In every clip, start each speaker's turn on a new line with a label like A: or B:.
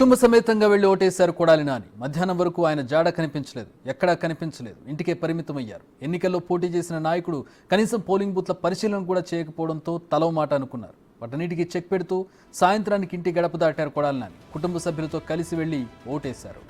A: కుటుంబ సమేతంగా వెళ్లి ఓటేశారు కొడాలి నాని. మధ్యాహ్నం వరకు ఆయన జాడ కనిపించలేదు, ఎక్కడా కనిపించలేదు, ఇంటికే పరిమితమయ్యారు. ఎన్నికల్లో పోటీ చేసిన నాయకుడు కనీసం పోలింగ్ బూత్ల పరిశీలన కూడా చేయకపోవడంతో తలో మాట అనుకున్నారు. వాటన్నిటికీ చెక్ పెడుతూ సాయంత్రానికి ఇంటి గడప దాటారు కొడాలి నాని. కుటుంబ సభ్యులతో కలిసి వెళ్లి ఓటేశారు.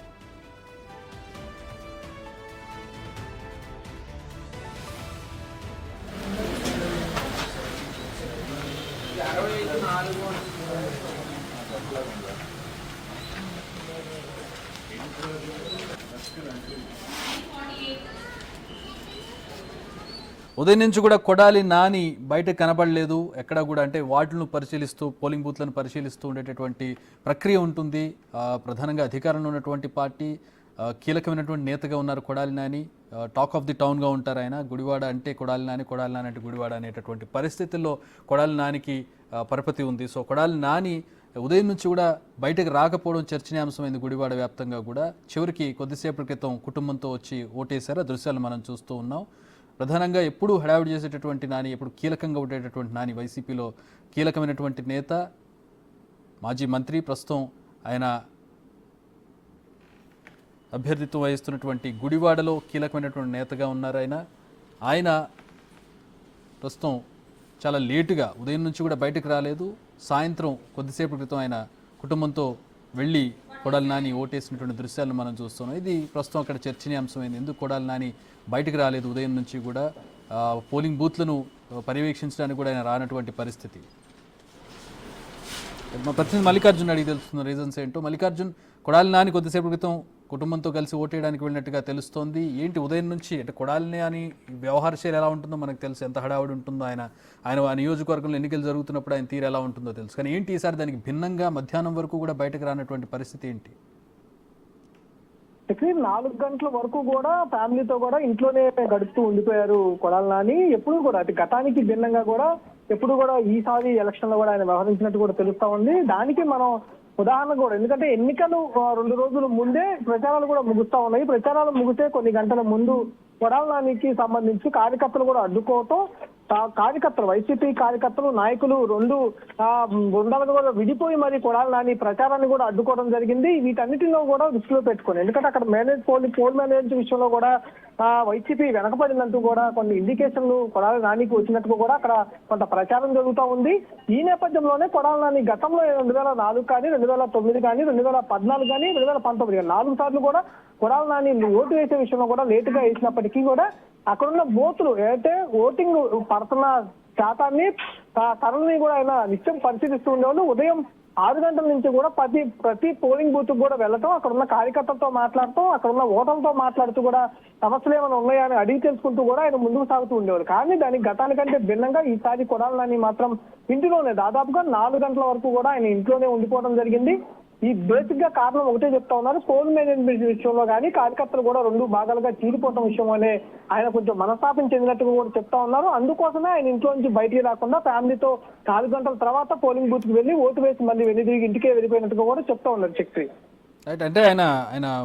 A: ఉదయం నుంచి కూడా కొడాలి నాని బయట కనబడలేదు ఎక్కడా కూడా. అంటే వార్డులను పరిశీలిస్తూ పోలింగ్ బూత్లను పరిశీలిస్తూ ఉండేటటువంటి ప్రక్రియ ఉంటుంది. ప్రధానంగా అధికారంలో ఉన్నటువంటి పార్టీ కీలకమైనటువంటి నేతగా ఉన్నారు Kodali Nani. Talk of the టౌన్గా ఉంటారు ఆయన. గుడివాడ అంటే కొడాలి నాని, కొడాలి నాని అంటే గుడివాడ అనేటటువంటి పరిస్థితుల్లో కొడాలి నానికి పరపతి ఉంది. సో కొడాలి నాని ఉదయం నుంచి కూడా బయటకు రాకపోవడం చర్చనీయాంశమైంది గుడివాడ వ్యాప్తంగా కూడా. చివరికి కొద్దిసేపటి క్రితం కుటుంబంతో వచ్చి ఓటేశారు. ఆ దృశ్యాలు మనం చూస్తూ ఉన్నాం. ప్రధానంగా ఎప్పుడు హడావిడి చేసేటటువంటి నాని, ఎప్పుడు కీలకంగా ఉండేటటువంటి నాని, వైసీపీలో కీలకమైనటువంటి నేత, మాజీ మంత్రి, ప్రస్తుతం ఆయన అభ్యర్థిత్వం వహిస్తున్నటువంటి గుడివాడలో కీలకమైనటువంటి నేతగా ఉన్నారు ఆయన ప్రస్తుతం చాలా లేటుగా ఉదయం నుంచి కూడా బయటకు రాలేదు. సాయంత్రం కొద్దిసేపటి క్రితం ఆయన కుటుంబంతో వెళ్ళి కొడాలి నాని ఓటేసినటువంటి దృశ్యాలను మనం చూస్తున్నాం. ఇది ప్రస్తుతం అక్కడ చర్చనీయాంశమైంది. ఎందుకు కొడాలి నాని బయటకు రాలేదు ఉదయం నుంచి కూడా, పోలింగ్ బూత్లను పర్యవేక్షించడానికి కూడా ఆయన రానటువంటి పరిస్థితి. మా ప్రతినిధి మల్లికార్జున్ అడిగి తెలుస్తున్న రీజన్స్ ఏంటో. మల్లికార్జున్, కొడాలి నాని కొద్దిసేపటి క్రితం కుటుంబంతో కలిసి ఓటేయడానికి వెళ్ళినట్టుగా తెలుస్తోంది. ఏంటి ఉదయం నుంచి అంటే కొడాలి నాని వ్యవహార శైలి ఎలా ఉంటుందో మనకు తెలుసు, ఎంత హడావుడి ఉంటుందో, ఆయన ఆ నియోజకవర్గంలో ఎన్నికలు జరుగుతున్నప్పుడు ఆయన తీరు ఎలా ఉంటుందో తెలుసు. కానీ ఏంటి ఈసారి దానికి భిన్నంగా మధ్యాహ్నం వరకు కూడా బయటకు రానటువంటి పరిస్థితి ఏంటి?
B: 4 గంటల వరకు కూడా ఫ్యామిలీతో కూడా ఇంట్లోనే గడుపుతూ ఉండిపోయారు కొడాలి నాని. ఎప్పుడు కూడా అటు గతానికి భిన్నంగా కూడా ఎప్పుడు కూడా ఈసారి ఎలక్షన్ లో కూడా ఆయన వ్యవహరించినట్టు కూడా తెలుస్తా ఉంది. దానికి మనం ఉదాహరణ కూడా, ఎందుకంటే ఎన్నికలు 2 రోజుల ముందే ప్రచారాలు కూడా ముగుస్తా ఉన్నాయి. ప్రచారాలు ముగితే కొన్ని గంటల ముందు కొడాలి నానికి సంబంధించి కార్యకర్తలు కూడా అడ్డుకోవటం, కార్యకర్తలు, వైసీపీ కార్యకర్తలు, నాయకులు 2 బృందాలుగా కూడా విడిపోయి మరి కొడాలి నాని ప్రచారాన్ని కూడా అడ్డుకోవడం జరిగింది. వీటన్నిటిలో కూడా దృష్టిలో పెట్టుకుని, ఎందుకంటే అక్కడ పోల్ మేనేజ్ విషయంలో కూడా వైసీపీ వెనకబడినట్టు కూడా కొన్ని ఇండికేషన్లు కొడాలి నానికి వచ్చినట్టుగా కూడా అక్కడ కొంత ప్రచారం జరుగుతూ ఉంది. ఈ నేపథ్యంలోనే కొడాలి నాని గతంలో 2004 కానీ, 2009 కానీ, 2014 కానీ, 2019 కానీ 4 సార్లు కూడా కొడాలి నాని ఓటు వేసే విషయంలో కూడా లేటుగా వేసినప్పటికీ కూడా అక్కడున్న బూతులు ఏదైతే ఓటింగ్ పడుతున్న శాతాన్ని, సరళని కూడా ఆయన నిత్యం పరిశీలిస్తూ ఉండేవాళ్ళు. ఉదయం 6 గంటల నుంచి కూడా ప్రతి పోలింగ్ బూత్ కూడా వెళ్ళటం, అక్కడ ఉన్న కార్యకర్తలతో మాట్లాడటం, అక్కడ ఉన్న ఓటర్లతో మాట్లాడుతూ కూడా సమస్యలు ఏమైనా ఉన్నాయా అని అడిగి తెలుసుకుంటూ కూడా ఆయన ముందుకు సాగుతూ ఉండేవారు. కానీ దానికి గతానికంటే భిన్నంగా ఈసారి కొడాలి నాని మాత్రం ఇంటిలోనే దాదాపుగా 4 గంటల వరకు కూడా ఆయన ఇంట్లోనే ఉండిపోవడం జరిగింది. ఈ బేసిక్ గా కారణం ఒకటే చెప్తా ఉన్నారు, పోల్ మేనేజ్మెంట్ విషయంలో కానీ కార్యకర్తలు కూడా 2 భాగాలుగా చీలిపోవడం విషయంలోనే ఆయన కొంచెం మనస్తాపం చెందినట్టుగా కూడా చెప్తా ఉన్నారు. అందుకోసమే ఆయన ఇంట్లో నుంచి బయటికి రాకుండా ఫ్యామిలీతో 4 గంటల తర్వాత పోలింగ్ బూత్ కి వెళ్ళి ఓటు వేసి మళ్ళీ తిరిగి ఇంటికే వెళ్ళిపోయినట్టుగా కూడా చెప్తా ఉన్నారు చక్రి.
A: అంటే ఆయన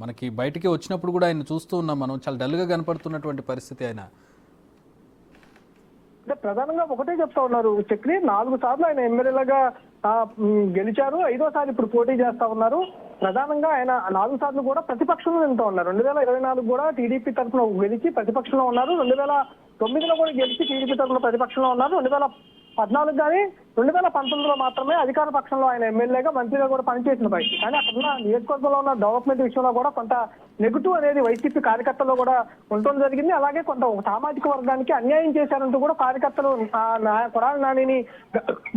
A: మనకి బయటికి వచ్చినప్పుడు కూడా ఆయన చూస్తూ ఉన్నాం మనం, చాలా డల్ గా కనపడుతున్నటువంటి పరిస్థితి. ఆయన
B: అంటే ప్రధానంగా ఒకటే చెప్తా ఉన్నారు చక్రి, 4 సార్లు ఆయన ఎమ్మెల్యేలుగా గెలిచారు, 5వ సారి ఇప్పుడు పోటీ చేస్తా ఉన్నారు. ప్రధానంగా ఆయన 4 సార్లు కూడా ప్రతిపక్షంలో నింటూ ఉన్నారు. 2024 కూడా టీడీపీ తరఫున గెలిచి ప్రతిపక్షంలో ఉన్నారు. 2009లో కూడా గెలిచి టీడీపీ తరఫున ప్రతిపక్షంలో ఉన్నారు. 2014 కానీ 2019లో మాత్రమే అధికార పక్షంలో ఆయన ఎమ్మెల్యేగా, మంత్రిగా కూడా పనిచేసిన పరిస్థితి. కానీ అక్కడ ఉన్న నియోజకవర్గంలో ఉన్న డెవలప్మెంట్ విషయంలో కూడా కొంత నెగిటివ్ అనేది వైసీపీ కార్యకర్తల్లో కూడా ఉండటం జరిగింది. అలాగే కొంత సామాజిక వర్గానికి అన్యాయం చేశారంటూ కూడా కార్యకర్తలు కొడాలి నానిని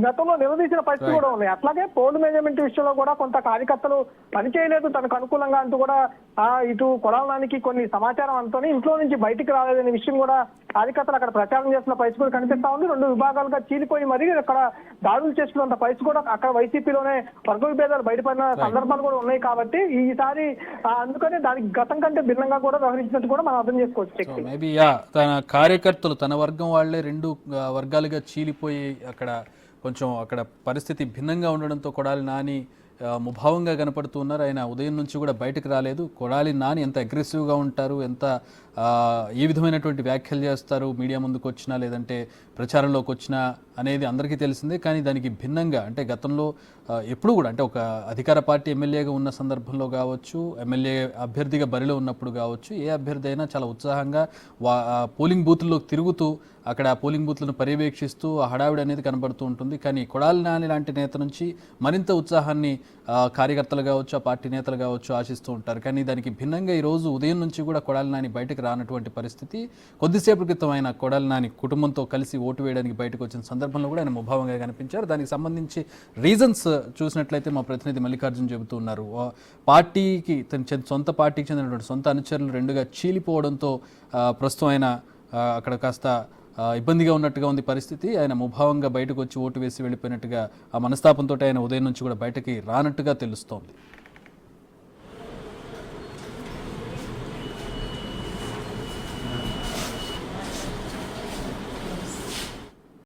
B: గతంలో నిలదీసిన పరిస్థితి కూడా ఉన్నాయి. అట్లాగే పోల్ మేనేజ్మెంట్ విషయంలో కూడా కొంత కార్యకర్తలు పనిచేయలేదు తనకు అనుకూలంగా అంటూ కూడా ఇటు కొడాలి నానికి కొన్ని సమాచారం అంతోనే ఇంట్లో నుంచి బయటికి రాలేదనే విషయం కూడా కార్యకర్తలు అక్కడ ప్రచారం చేసిన పరిస్థితి కూడా కనిపిస్తా ఉంది. 2 విభాగాలుగా చీలిపోయి మరి అక్కడ దాడులు చేసుకున్నంత పరిస్థితి కూడా అక్కడ వైసీపీలోనే వర్గ విభేదాలు బయటపడిన సందర్భాలు కూడా ఉన్నాయి. కాబట్టి ఈసారి అందుకనే దానికి గతం కంటే భిన్నంగా కూడా వ్యవహరించినట్టు కూడా మనం అర్థం చేసుకోవచ్చు.
A: మేబీ తన కార్యకర్తలు, తన వర్గం వాళ్లే 2 వర్గాలుగా చీలిపోయి అక్కడ పరిస్థితి భిన్నంగా ఉండడంతో కొడాలి నాని ముభావంగా కనపడుతున్నారు. ఆయన ఉదయం నుంచి కూడా బయటకు రాలేదు. కొడాలి నాని ఎంత అగ్రెసివ్గా ఉంటారు, ఎంత ఏ విధమైనటువంటి వ్యాఖ్యలు చేస్తారు, మీడియా ముందుకు వచ్చినా లేదంటే ప్రచారంలోకి వచ్చినా అనేది అందరికీ తెలిసిందే. కానీ దానికి భిన్నంగా అంటే గతంలో ఎప్పుడు కూడా అంటే ఒక అధికార పార్టీ ఎమ్మెల్యేగా ఉన్న సందర్భంలో కావచ్చు, ఎమ్మెల్యే అభ్యర్థిగా బరిలో ఉన్నప్పుడు కావచ్చు, ఏ అభ్యర్థి అయినా చాలా ఉత్సాహంగా పోలింగ్ బూత్ల్లో తిరుగుతూ అక్కడ ఆ పోలింగ్ బూత్లను పర్యవేక్షిస్తూ ఆ హడావిడి అనేది కనబడుతూ ఉంటుంది. కానీ కొడాలి నాని లాంటి నేత నుంచి మరింత ఉత్సాహాన్ని కార్యకర్తలు కావచ్చు, ఆ పార్టీ నేతలు కావచ్చు ఆశిస్తూ ఉంటారు. కానీ దానికి భిన్నంగా ఈరోజు ఉదయం నుంచి కూడా కొడాలి నాని బయటకు రానటువంటి పరిస్థితి. కొద్దిసేపు క్రితం ఆయన కొడాలి నాని కుటుంబంతో కలిసి ఓటు వేయడానికి బయటకు వచ్చిన సందర్భంలో కూడా ఆయన ముభావంగా కనిపించారు. దానికి సంబంధించి రీజన్స్ చూసినట్లయితే మా ప్రతినిధి మల్లికార్జున్ చెబుతూ ఉన్నారు. పార్టీకి సొంత పార్టీకి చెందినటువంటి సొంత అనుచరులు రెండుగా చీలిపోవడంతో ప్రస్తుతం ఆయన అక్కడ కాస్త ఇబ్బందిగా ఉన్నట్టుగా ఉంది పరిస్థితి. ఆయన ముభావంగా బయటకు వచ్చి ఓటు వేసి వెళ్ళిపోయినట్టుగా ఆ మనస్తాపంతో ఆయన ఉదయం నుంచి కూడా బయటకి రానట్టుగా తెలుస్తోంది.